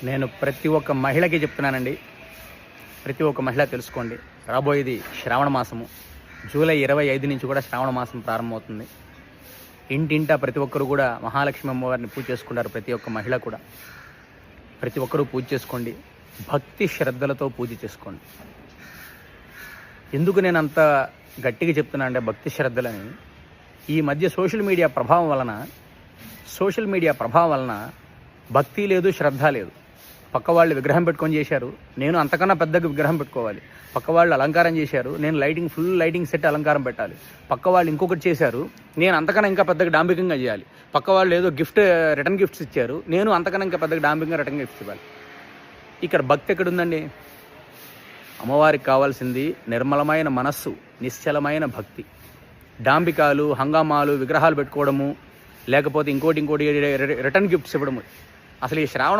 నేను ప్రతి ఒక్క మహిళకి చెప్తున్నానండి, ప్రతి ఒక్క మహిళ తెలుసుకోండి. రాబోయేది శ్రావణ మాసము. జూలై 25 నుంచి కూడా శ్రావణ మాసం ప్రారంభమవుతుంది. ఇంటింటా ప్రతి ఒక్కరు కూడా మహాలక్ష్మి అమ్మవారిని పూజ చేసుకుంటారు. ప్రతి ఒక్క మహిళ కూడా ప్రతి ఒక్కరూ పూజ చేసుకోండి. భక్తి శ్రద్ధలతో పూజ చేసుకోండి. ఎందుకు నేను అంత గట్టిగా చెప్తున్నా అంటే భక్తి శ్రద్ధలని, ఈ మధ్య సోషల్ మీడియా ప్రభావం వలన భక్తి లేదు, శ్రద్ధ లేదు. పక్క వాళ్ళు విగ్రహం పెట్టుకొని చేశారు, నేను అంతకన్నా పెద్దగా విగ్రహం పెట్టుకోవాలి. పక్క వాళ్ళు అలంకారం చేశారు, నేను ఫుల్ లైటింగ్ సెట్ అలంకారం పెట్టాలి. పక్క వాళ్ళు ఇంకొకటి చేశారు, నేను అంతకన్నా ఇంకా పెద్దగా డాంబికంగా చేయాలి. పక్క వాళ్ళు ఏదో రిటర్న్ గిఫ్ట్స్ ఇచ్చారు, నేను అంతకన్నా ఇంకా పెద్దగా డాంబికంగా రిటర్న్ గిఫ్ట్స్ ఇవ్వాలి. ఇక్కడ భక్తి ఎక్కడుందండి? అమ్మవారికి కావాల్సింది నిర్మలమైన మనస్సు, నిశ్చలమైన భక్తి. డాంబికాలు, హంగామాలు, విగ్రహాలు పెట్టుకోవడము, లేకపోతే ఇంకోటి రిటర్న్ గిఫ్ట్స్ ఇవ్వడము. అసలు ఈ శ్రావణ